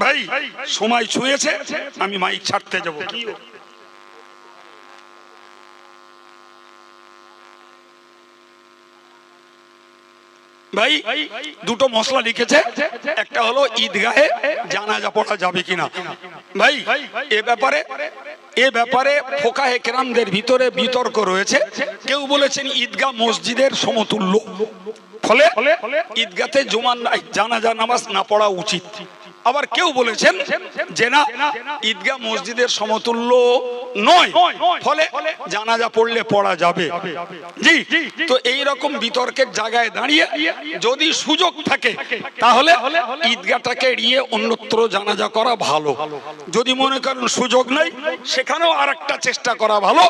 ভাই সময় ছুঁয়েছে, আমি মাইক ছাড়তে যাব। ভাই দুটো মশলা লিখেছে, একটা হলো ঈদগাহে জানাজা পড়া যাবে কিনা। ভাই এ ব্যাপারে ফোকাহে কেরামদের ভিতরে বিতর্ক রয়েছে। কেউ বলেছেন ঈদগাহ মসজিদের সমতুল্য, ফলে ঈদগাতে জানাজা নামাজ না পড়া উচিত। আবার কেউ বলেছেন যে না, ঈদগাহ মসজিদের সমতুল্য নয়, ফলে জানাজা পড়লে পড়া যাবে। জি, তো এই রকম বিতর্কের জায়গায় দাঁড়িয়ে যদি সুযোগ থাকে তাহলে ঈদগাহটাকে এড়িয়ে অন্যত্র জানাজা করা ভালো। যদি মনে করেন সুযোগ নাই, সেখানেও আরেকটা চেষ্টা করা ভালো,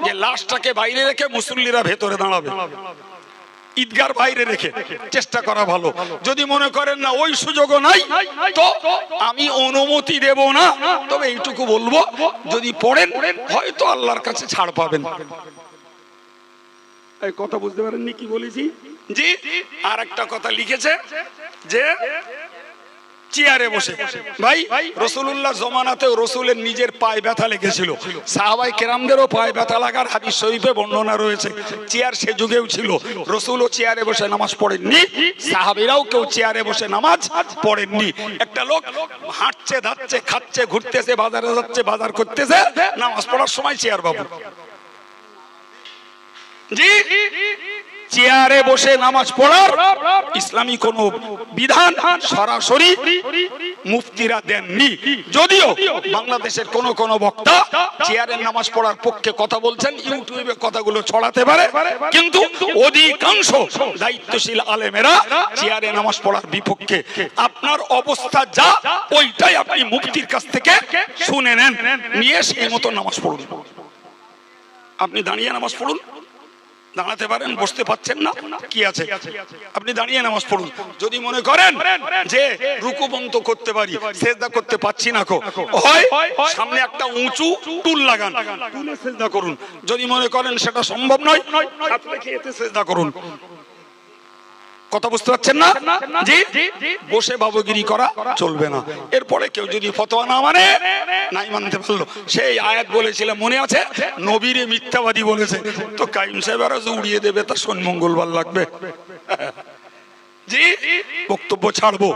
যে লাশটাকে বাইরে রেখে মুসল্লিরা ভেতরে দাঁড়াবে, ঈদগার বাইরে রেখে চেষ্টা করা ভালো। যদি মনে করেন না ওই সুযোগও নাই, তো আমি অনুমতি দেব না, তবে এইটুকু বলবো, যদি পড়েন হয়তো আল্লাহর কাছে ছাড় পাবেন। এই কথা বুঝতে পারেননি কি বলেছি? জি, আর একটা কথা লিখেছে যে চেয়ারে বসে। ভাই রাসূলুল্লাহ জমানাতেও রাসূলের নিজের পায়ে ব্যথা লেগেছিল, সাহাবায়ে কেরামদেরও পায়ে ব্যথা লাগার হাদিস শরীফে বর্ণনা রয়েছে। চেয়ার সে যুগেও ছিল, রাসূলও চেয়ারে বসে নামাজ পড়েননি, সাহাবীরাও কেউ চেয়ারে বসে নামাজ পড়েননি। একটা লোক হাঁটছে, ধাচ্ছে, খাচ্ছে, ঘুরতেছে, বাজারে যাচ্ছে, বাজার করতেছে, নামাজ পড়ার সময় চেয়ার বাবু। জি, চেয়ারে বসে নামাজ পড়ার ইসলামী কোন বিধান সরাসরি মুফতিরা দেননি। যদিও বাংলাদেশের কোন কোন বক্তা চেয়ারে নামাজ পড়ার পক্ষে কথা বলছেন, ইউটিউবে কথাগুলো ছড়াতে পারে, কিন্তু অধিকাংশ দায়িত্বশীল আলেমেরা চেয়ারে নামাজ পড়ার বিপক্ষে। আপনার অবস্থা যা, ওইটাই আপনি মুফতির কাছ থেকে শুনে নেন, নিয়ে সেই মতো নামাজ পড়ুন। আপনি দাঁড়িয়ে নামাজ পড়ুন, দাঁড়াতে পারেন, বসতে পাচ্ছেন না, কি আছে, আপনি দাঁড়িয়ে নামাজ পড়ুন। যদি মনে করেন যে রুকু বন্ধ করতে পারি, সিজদা করতে পাচ্ছি না, হয় সামনে একটা উঁচু টুল লাগান, টুলে সিজদা করুন। যদি মনে করেন সেটা সম্ভব নয়, হাত রেখে এতে সিজদা করুন। কথা বুঝতে পারছেন না? জি, বসে বাবুগিরি করা চলবে না। এরপরে কেউ যদি ফতোয়া না মানে, নাই মানতে পারলো, সেই আয়াত বলেছিলাম মনে আছে, নবীরে মিথ্যাবাদী বলেছে, তো কাইম সাহেবেরা যে উড়িয়ে দেবে, তার শনি মঙ্গলবার লাগবে। জি, বক্তব্য ছাড়বো।